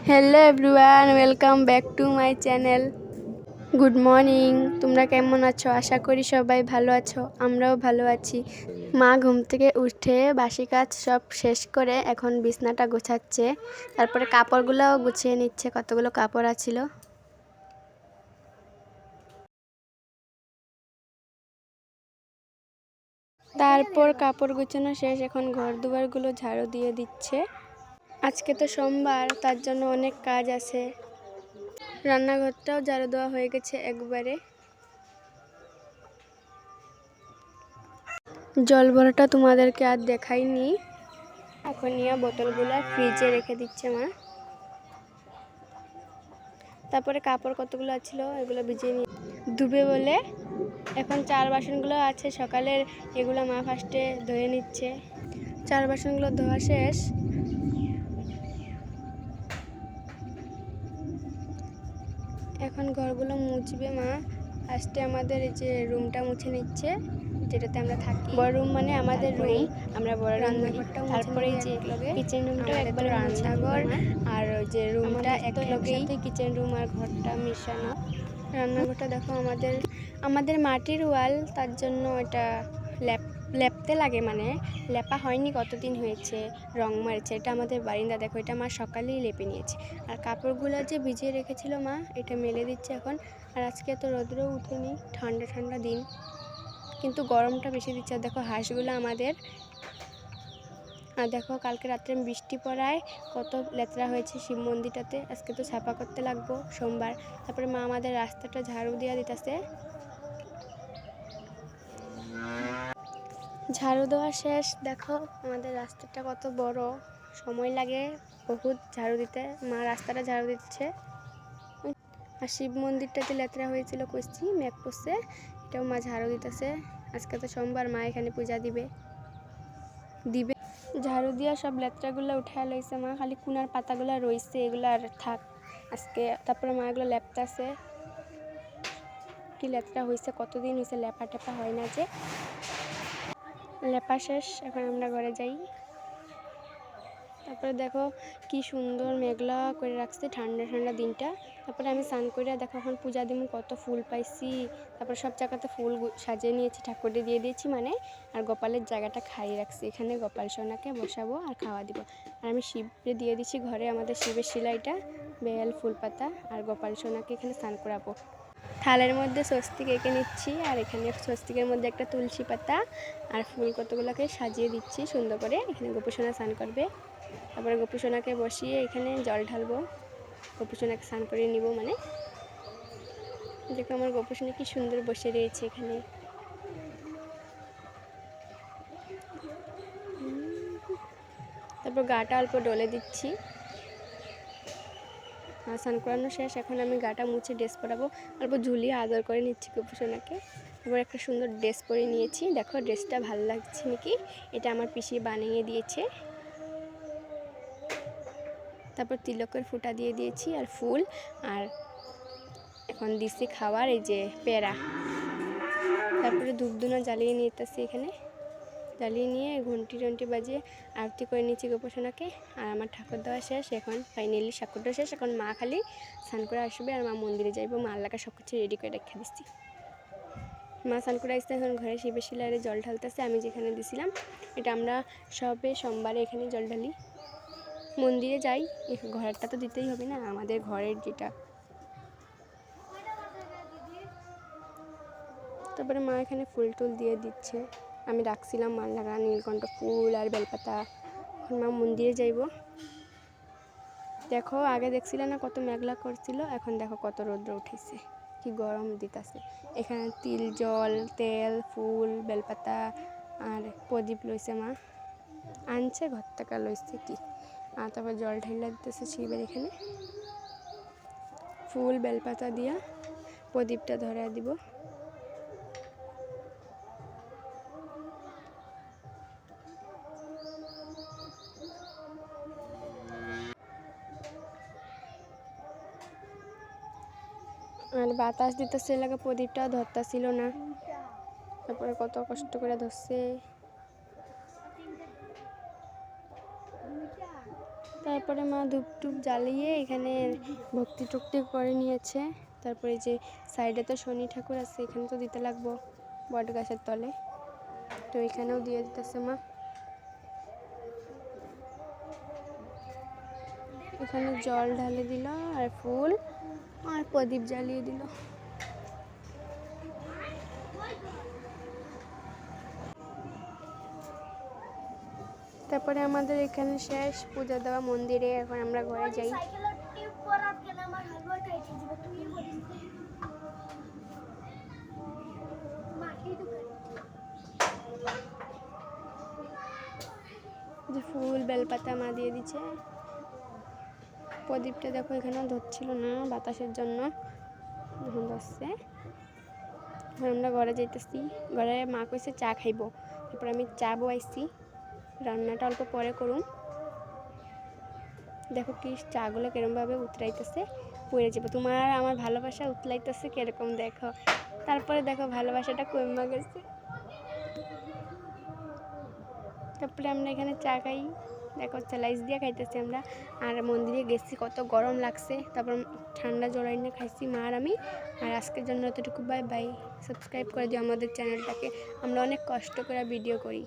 Hello everyone, welcome back to my channel. Good morning. তোমরা কেমন আছো? আশা করি সবাই ভালো আছো, আমরাও ভালো আছি। মা ঘুম থেকে উঠে বাসি কাজ সব শেষ করে এখন বিছনাটা গোছাচ্ছে, তারপরে কাপড়গুলোও গুছিয়ে নিচ্ছে, কতগুলো কাপড় আছিল। তারপর কাপড় গুছানো শেষ, এখন ঘর দুয়ারগুলো ঝাড়ু দিয়ে দিচ্ছে। আজকে তো সোমবার, তার জন্য অনেক কাজ আছে। রান্নাঘরটাও ঝাড়ু দেওয়া হয়ে গেছে একবারে। জল ভরাটা তোমাদেরকে আর দেখাইনি। এখন নিয়ে বোতলগুলা ফ্রিজে রেখে দিচ্ছে মা। তারপরে কাপড় কতগুলো ছিল এগুলো ভিজিয়ে নিয়ে ধুবে বলে এখন চার বাসনগুলো আছে সকালের, এগুলো মা ফার্স্টে ধুয়ে নিচ্ছে। চার বাসনগুলো ধোয়া শেষ। এখন ঘরগুলো মুছবে মা। ফার্স্টে আমাদের এই যে রুমটা মুছে নিচ্ছে, যেটাতে আমরা থাকি। বড় রুম মানে আমাদের রুম, আমরা বড় রান্নাঘরটা। তারপরে এই যে কিচেন রুমটাও একবারে রান্নাঘর, আর ওই যে রুমটা একলগেই কিচেন রুম আর ঘরটা মিশানো। রান্নাঘরটা দেখো আমাদের মাটির ওয়াল, তার জন্য এটা লেপতে লাগে, মানে লেপা হয়নি, কতদিন হয়েছে, রং মারছে। এটা আমাদের বারিন্দা, দেখো এটা মা সকালেই লেপে নিয়েছে। আর কাপড়গুলো যে ভিজিয়ে রেখেছিল মা, এটা মেলে দিচ্ছে এখন। আর আজকে তো রোদ্রও উঠেনি, ঠান্ডা ঠান্ডা দিন, কিন্তু গরমটা বেশি দিচ্ছে। আর দেখো হাঁসগুলো আমাদের। আর দেখো কালকে রাত্রে বৃষ্টি পড়ায় কত লেতরা হয়েছে শিব মন্দিরটাতে। আজকে তো ছাপা করতে লাগবো সোমবার। তারপরে মা আমাদের রাস্তাটা ঝাড়ু দিয়ে দিতেছে। ঝাড়ু দেওয়া শেষ। দেখো আমাদের রাস্তাটা কত বড়, সময় লাগে বহুত ঝাড়ু দিতে। মা রাস্তাটা ঝাড়ু দিচ্ছে। আর শিব মন্দিরটাতে লেতরা হয়েছিল কইছি, মেঘ পড়ছে, এটাও মা ঝাড়ু দিতেছে। আজকে তো সোমবার, মা এখানে পূজা দিবে। ঝাড়ু দিয়া সব লেতরাগুলো উঠায় লইছে মা, খালি কুনার পাতাগুলো রইছে, এগুলো আর থাক আজকে। তারপরে মা এগুলো লেপতাছে। কি লেতরা হয়েছে, কতদিন হয়েছে লেপা টেপা হয় না যে। লেপা শেষ, এখন আমরা ঘরে যাই। তারপরে দেখো কি সুন্দর মেঘলা করে রাখছে, ঠান্ডা ঠান্ডা দিনটা। তারপরে আমি স্নান করে দেখো এখন পূজা দিব, কত ফুল পাইছি। তারপরে সব জায়গাতে ফুল সাজিয়ে নিয়েছি, ঠাকুরে দিয়ে দিয়েছি মানে। আর গোপালের জায়গাটা খাইয়ে রাখছি, এখানে গোপাল সোনাকে বসাবো আর খাওয়া দিব। আর আমি শিবকে দিয়ে দিচ্ছি ঘরে, আমাদের শিবের শিলাইটা, বেল ফুল পাতা, আর গোপাল সোনাকে এখানে স্নান করাবো। থালের মধ্যে স্বস্তিক এঁকে নিচ্ছি, আর এখানে স্বস্তিকের মধ্যে একটা তুলসী পাতা আর ফুল কতগুলোকে সাজিয়ে দিচ্ছি সুন্দর করে। এখানে গোপুসোনা স্নান করবে। তারপরে গোপুসোনাকে বসিয়ে এখানে জল ঢালবো, গোপুসোনাকে স্নান করে নিব মানে। দেখো আমার গোপুসোনা কি সুন্দর বসে রয়েছে এখানে। তারপর গাটা অল্প ডলে দিচ্ছি। স্নান করানো শেষ, এখন আমি গাটা মুছে ড্রেস পরাবো, অল্প ঝুলিয়ে আদর করে নিচ্ছি গোপুসোনাকে। তারপর একটা সুন্দর ড্রেস পরে নিয়েছি, দেখো ড্রেসটা ভালো লাগছে নাকি, এটা আমার পিসি বানিয়ে দিয়েছে। তারপর তিলকের ফুটা দিয়ে দিয়েছি আর ফুল, আর এখন দিচ্ছি খাওয়ার এই যে পেড়া। তারপরে ধূপধুনা জ্বালিয়ে নিতেছি এখানে, জ্বালিয়ে নিয়ে ঘন্টি টন্টি বাজিয়ে আরতি করে নিচ্ছি গোপুসোনাকে। আর আমার ঠাকুর দেওয়া শেষ, এখন ফাইনালি ঠাকুরটা শেষ। এখন মা খালি স্নান করে আসবে আর মা মন্দিরে যাইব। মা আল্লাহকে সব কিছু রেডি করে রেখে দিচ্ছি। মা স্নান করে আসতে এখন ঘরে শিবের শিলারে জল ঢালতেছে, আমি যেখানে দিছিলাম। এটা আমরা সবে সোমবারে এখানে জল ঢালি, মন্দিরে যাই, ঘরেরটা তো দিতেই হবে না, আমাদের ঘরের যেটা। তারপরে মা এখানে ফুল টুল দিয়ে দিচ্ছে, আমি রাখছিলাম মার লাগা নীলকণ্ঠ ফুল আর বেলপাতা। এখন মা মন্দিরে যাইব। দেখো আগে দেখছিল না কত মেঘলা করছিল, এখন দেখো কত রৌদ্র উঠেছে, কি গরম দিতেছে। এখানে তিল জল, তেল, ফুল, বেলপাতা আর প্রদীপ লইছে মা, আনছে ঘর থেকে লইছে কি। আর তারপর জল ঢাইলা দিতেছে শিবের এখানে, ফুল বেলপাতা দিয়া প্রদীপটা ধরা দিব। আর বাতাস দিতেছে লাগে, প্রদীপটা ধরতেছিল না, তারপরে কত কষ্ট করে ধরছে। তাই তারপরে মা ধূপ টুপ জ্বালিয়ে এখানে ভক্তি টক্তি করে নিয়েছে। তারপরে যে সাইডে তো শনি ঠাকুর আছে, এখানে তো দিতে লাগবো বট গাছের তলে, তো এখানেও দিয়ে দিতেছে মা। এখানে জল ঢালে দিল আর ফুল আর প্রদীপ জ্বালিয়ে দিল। তারপরে আমাদের এখানে শেষ পূজা দেওয়া মন্দিরে। এখন আমরা ঘরে যাই। যে ফুল বেলপাতা মা দিয়ে দিচ্ছে। প্রদীপটা দেখো এখানেও ধরছিল না বাতাসের জন্য, এখন ধরছে। এখন আমরা ঘরে যাইতেছি। ঘরে মা কইছে চা খাইব, তারপর আমি চা বয়াইছি। রান্নাটা অল্প পরে করুন। দেখো কি চাগুলো কিরমভাবে উতরাইতেছে, পড়ে যাবে। তোমার আমার ভালোবাসা উতলাইতেছে কিরকম দেখো। তারপরে দেখো ভালোবাসাটা কমে গেছে। তারপরে আমরা এখানে চা খাই, দেখো স্যালাইস দিয়ে খাইতেছি আমরা। আর মন্দিরে গেছি, কত গরম লাগছে, তারপর ঠান্ডা জড়াই নিয়ে খাইছি মা আর আমি। আর আজকের জন্য এতটুকু, বাই বাই। সাবস্ক্রাইব করে দিও আমাদের চ্যানেলটাকে, আমরা অনেক কষ্ট করে ভিডিও করি।